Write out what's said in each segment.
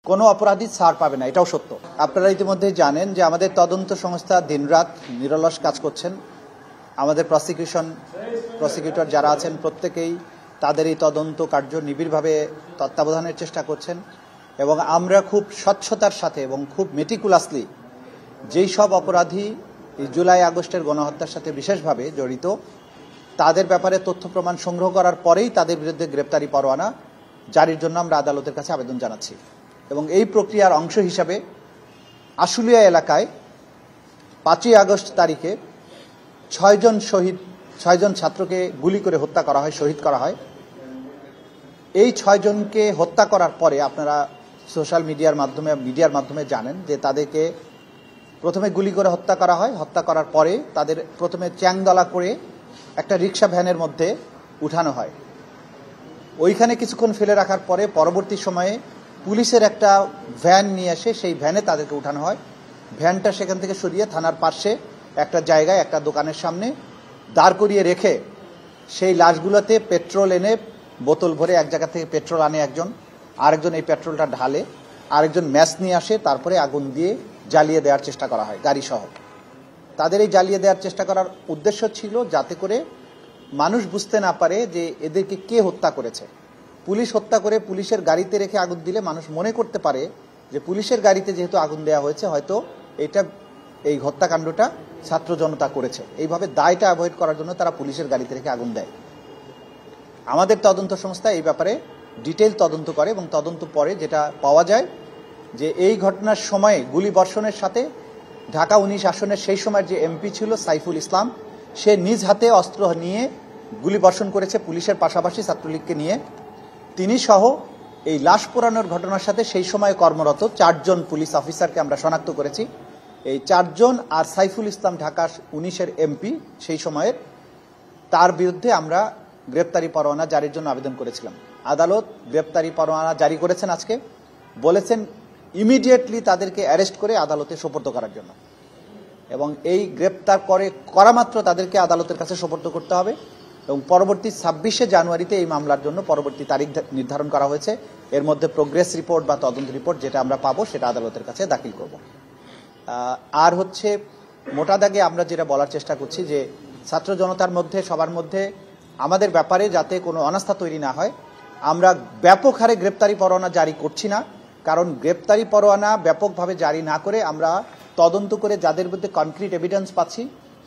কোনো অপরাধী ছাড় পাবে না, এটাও সত্য। আপনারা ইতিমধ্যে জানেন যে আমাদের তদন্ত সংস্থা দিনরাত নিরলস কাজ করছেন। আমাদের প্রসিকিউটর যারা আছেন প্রত্যেকেই তাদের এই তদন্ত কার্য নিবিড়ভাবে তত্ত্বাবধানের চেষ্টা করছেন এবং আমরা খুব স্বচ্ছতার সাথে এবং খুব মেটিকুলাসলি যেই সব অপরাধী জুলাই আগস্টের গণহত্যার সাথে বিশেষভাবে জড়িত তাদের ব্যাপারে তথ্য প্রমাণ সংগ্রহ করার পরেই তাদের বিরুদ্ধে গ্রেপ্তারি পরোয়ানা জারির জন্য আমরা আদালতের কাছে আবেদন জানাচ্ছি। এবং এই প্রক্রিয়ার অংশ হিসাবে আশুলিয়া এলাকায় 5ই আগস্ট তারিখে 6 জন ছাত্রকে গুলি করে হত্যা করা হয়, শহীদ করা হয়। এই 6 জনকে হত্যা করার পরে আপনারা সোশ্যাল মিডিয়ার মাধ্যমে জানেন যে তাদেরকে প্রথমে গুলি করে হত্যা করা হয়। হত্যা করার পরে তাদের প্রথমে চ্যাংদলা করে একটা রিক্সা ভ্যানের মধ্যে উঠানো হয়। ওইখানে কিছুক্ষণ ফেলে রাখার পরে পরবর্তী সময়ে পুলিশের একটা ভ্যান নিয়ে এসে সেই ভ্যানে তাদেরকে উঠানো হয়। ভ্যানটা সেখান থেকে সরিয়ে থানার পাশে একটা জায়গায় একটা দোকানের সামনে দাঁড় করিয়ে রেখে সেই লাশগুলোতে পেট্রোল এনে বোতল ভরে এক জায়গা থেকে পেট্রোল আনে একজন, আরেকজন এই পেট্রোলটা ঢালে, আরেকজন ম্যাচ নিয়ে আসে, তারপরে আগুন দিয়ে জ্বালিয়ে দেওয়ার চেষ্টা করা হয় গাড়ি সহ। তাদের এই জ্বালিয়ে দেওয়ার চেষ্টা করার উদ্দেশ্য ছিল যাতে করে মানুষ বুঝতে না পারে যে এদেরকে কে হত্যা করেছে। পুলিশ হত্যা করে পুলিশের গাড়িতে রেখে আগুন দিলে মানুষ মনে করতে পারে যে পুলিশের গাড়িতে যেহেতু আগুন দেওয়া হয়েছে হয়তো এই হত্যাকাণ্ডটা ছাত্র জনতা করেছে। এইভাবে দায়টা অ্যাভয়েড করার জন্য তারা পুলিশের গাড়িতে রেখে আগুন দেয়। আমাদের তদন্ত সংস্থা এই ব্যাপারে ডিটেইল তদন্ত করে এবং তদন্ত পরে যেটা পাওয়া যায় যে এই ঘটনার সময়ে গুলি বর্ষণের সাথে ঢাকা 19 আসনের সেই সময়ের যে এমপি ছিল সাইফুল ইসলাম, সে নিজ হাতে অস্ত্র নিয়ে গুলি বর্ষণ করেছে পুলিশের পাশাপাশি ছাত্রলীগকে নিয়ে। তিনি সহ এই লাশ পোড়ানোর ঘটনার সাথে সেই সময় কর্মরত 4 জন পুলিশ অফিসারকে আমরা শনাক্ত করেছি। এই 4 জন আর সাইফুল ইসলাম ঢাকা 19-এর এমপি সেই সময়ের, তার বিরুদ্ধে আমরা গ্রেপ্তারি পরোয়ানা জারির জন্য আবেদন করেছিলাম। আদালত গ্রেপ্তারি পরোয়ানা জারি করেছেন আজকে, বলেছেন ইমিডিয়েটলি তাদেরকে অ্যারেস্ট করে আদালতে সোপর্দ করার জন্য এবং এই গ্রেপ্তার করা মাত্র তাদেরকে আদালতের কাছে সোপর্দ করতে হবে এবং পরবর্তী 26শে জানুয়ারিতে এই মামলার জন্য পরবর্তী তারিখ নির্ধারণ করা হয়েছে। এর মধ্যে প্রোগ্রেস রিপোর্ট বা তদন্ত রিপোর্ট যেটা আমরা পাবো সেটা আদালতের কাছে দাখিল করব। আর হচ্ছে মোটা দাগে আমরা যেটা বলার চেষ্টা করছি যে ছাত্র জনতার মধ্যে সবার মধ্যে আমাদের ব্যাপারে যাতে কোনো অনাস্থা তৈরি না হয়, আমরা ব্যাপক হারে গ্রেপ্তারি পরোয়ানা জারি করছি না। কারণ গ্রেপ্তারি পরোয়ানা ব্যাপকভাবে জারি না করে আমরা তদন্ত করে যাদের বিরুদ্ধে কনক্রিট এভিডেন্স পাচ্ছি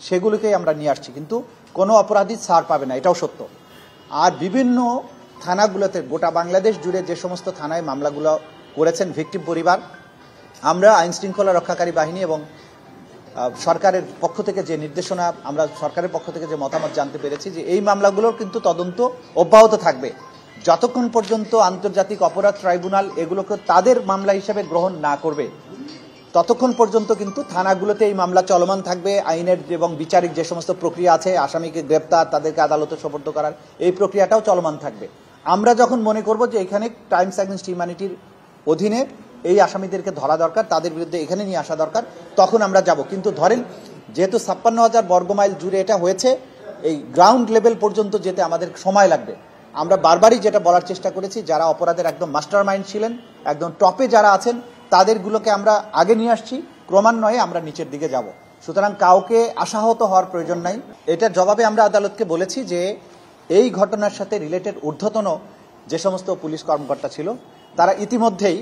সেগুলোকেই আমরা নিয়ে আসছি, কিন্তু কোনো অপরাধী ছাড় পাবে না, এটাও সত্য। আর বিভিন্ন থানাগুলোতে গোটা বাংলাদেশ জুড়ে যে সমস্ত থানায় মামলাগুলো করেছেন ভিকটিম পরিবার, আমরা আইন শৃঙ্খলা রক্ষাকারী বাহিনী এবং সরকারের পক্ষ থেকে যে নির্দেশনা, আমরা সরকারের পক্ষ থেকে যে মতামত জানতে পেরেছি যে এই মামলাগুলোর কিন্তু তদন্ত অব্যাহত থাকবে যতক্ষণ পর্যন্ত আন্তর্জাতিক অপরাধ ট্রাইব্যুনাল এগুলোকে তাদের মামলা হিসেবে গ্রহণ না করবে ততক্ষণ পর্যন্ত কিন্তু থানাগুলোতে এই মামলা চলমান থাকবে। আইনের এবং বিচারিক যে সমস্ত প্রক্রিয়া আছে, আসামিকে গ্রেপ্তার, তাদেরকে আদালতে সোপর্দ করার এই প্রক্রিয়াটাও চলমান থাকবে। আমরা যখন মনে করব যে এখানে ক্রাইমস এগেইনস্ট হিউম্যানিটির অধীনে এই আসামিদেরকে ধরা দরকার, তাদের বিরুদ্ধে এখানে নিয়ে আসা দরকার, তখন আমরা যাব। কিন্তু ধরেন যেহেতু 56,000 বর্গমাইল জুড়ে এটা হয়েছে, এই গ্রাউন্ড লেভেল পর্যন্ত যেতে আমাদের সময় লাগবে। আমরা বারবারই যেটা বলার চেষ্টা করেছি, যারা অপরাধের একদম মাস্টার মাইন্ড ছিলেন, একদম টপে যারা আছেন, তাদেরগুলোকে আমরা আগে নিয়ে আসছি, ক্রমান্বয়ে আমরা নিচের দিকে যাব। সুতরাং কাউকে আশাহত হওয়ার প্রয়োজন নাই। এটার জবাবে আমরা আদালতকে বলেছি যে এই ঘটনার সাথে রিলেটেড ঊর্ধ্বতন যে সমস্ত পুলিশ কর্মকর্তা ছিল তারা ইতিমধ্যেই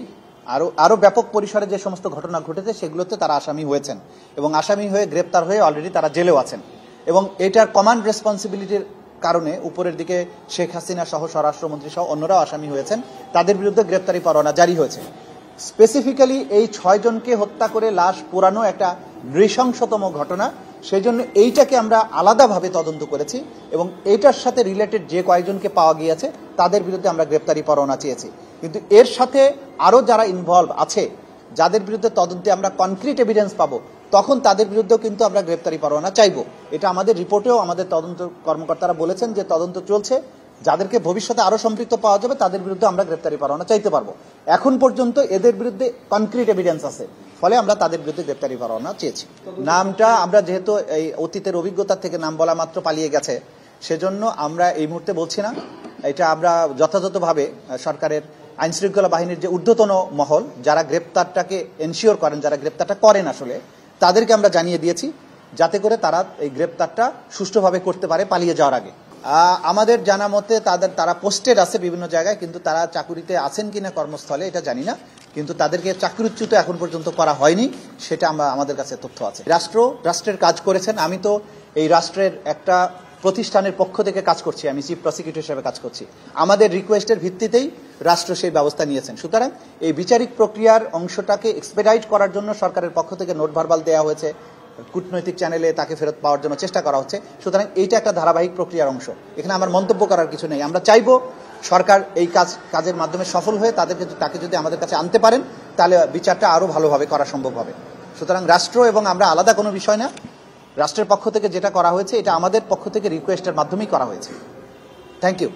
আরো ব্যাপক পরিসরে যে সমস্ত ঘটনা ঘটেছে সেগুলোতে তারা আসামি হয়েছেন এবং আসামি হয়ে গ্রেপ্তার হয়ে অলরেডি তারা জেলেও আছেন এবং এটার কমান্ড রেসপন্সিবিলিটির কারণে উপরের দিকে শেখ হাসিনা সহ স্বরাষ্ট্রমন্ত্রী সহ অন্যরাও আসামি হয়েছেন, তাদের বিরুদ্ধে গ্রেপ্তারি পরোয়ানা জারি হয়েছে। স্পেসিফিক্যালি এই 6 জনকে হত্যা করে লাশ পোড়ানো একটা নৃশংসতম ঘটনা, সেই জন্য এইটাকে আমরা আলাদাভাবে তদন্ত করেছি এবং এইটার সাথে রিলেটেড যে কয়েকজনকে পাওয়া গিয়েছে তাদের বিরুদ্ধে আমরা গ্রেপ্তারি পরোয়ানা চেয়েছি। কিন্তু এর সাথে আরও যারা ইনভলভ আছে, যাদের বিরুদ্ধে তদন্তে আমরা কনক্রিট এভিডেন্স পাবো, তখন তাদের বিরুদ্ধেও কিন্তু আমরা গ্রেপ্তারি পরোয়ানা চাইবো। এটা আমাদের রিপোর্টেও আমাদের তদন্ত কর্মকর্তারা বলেছেন যে তদন্ত চলছে, যাদেরকে ভবিষ্যতে আরো সম্পৃক্ত পাওয়া যাবে তাদের বিরুদ্ধে আমরা গ্রেপ্তারি পরোয়ানা চাইতে পারবো। এখন পর্যন্ত এদের বিরুদ্ধে কনক্রিট এভিডেন্স আছে, ফলে আমরা তাদের বিরুদ্ধে গ্রেপ্তারি পরোয়ানা চেয়েছি। নামটা আমরা যেহেতু এই অতীতের অভিজ্ঞতা থেকে নাম বলা মাত্র পালিয়ে গেছে, সেজন্য আমরা এই মুহূর্তে বলছি না। এটা আমরা যথাযথভাবে সরকারের আইনশৃঙ্খলা বাহিনীর যে ঊর্ধ্বতন মহল যারা গ্রেপ্তারটাকে এনশিওর করেন, যারা গ্রেপ্তারটা করেন আসলে তাদেরকে আমরা জানিয়ে দিয়েছি যাতে করে তারা এই গ্রেপ্তারটা সুষ্ঠুভাবে করতে পারে পালিয়ে যাওয়ার আগে। আমাদের জানা মতে তারা পোস্টেড আছে বিভিন্ন জায়গায়, কিন্তু তারা চাকুরিতে আছেন কিনা কর্মস্থলে এটা জানি না, কিন্তু তাদেরকে চাকরিচ্যুত এখন পর্যন্ত করা হয়নি, সেটা আমাদের কাছে তথ্য আছে। রাষ্ট্রের কাজ করেছেন। আমি তো এই রাষ্ট্রের একটা প্রতিষ্ঠানের পক্ষ থেকে কাজ করছি, আমি চিফ প্রসিকিউটর হিসেবে কাজ করছি। আমাদের রিকোয়েস্টের ভিত্তিতেই রাষ্ট্র সেই ব্যবস্থা নিয়েছেন। সুতরাং এই বিচারিক প্রক্রিয়ার অংশটাকে এক্সপেডাইট করার জন্য সরকারের পক্ষ থেকে নোট ভার্বাল দেওয়া হয়েছে, কূটনৈতিক চ্যানেলে তাকে ফেরত পাওয়ার জন্য চেষ্টা করা হচ্ছে। সুতরাং এইটা একটা ধারাবাহিক প্রক্রিয়ার অংশ, এখানে আমার মন্তব্য করার কিছু নেই। আমরা চাইবো সরকার এই কাজের মাধ্যমে সফল হয়ে তাকে যদি আমাদের কাছে আনতে পারেন তাহলে বিচারটা আরও ভালোভাবে করা সম্ভব হবে। সুতরাং রাষ্ট্র এবং আমরা আলাদা কোনো বিষয় না, রাষ্ট্রের পক্ষ থেকে যেটা করা হয়েছে এটা আমাদের পক্ষ থেকে রিকোয়েস্টের মাধ্যমেই করা হয়েছে। Thank you.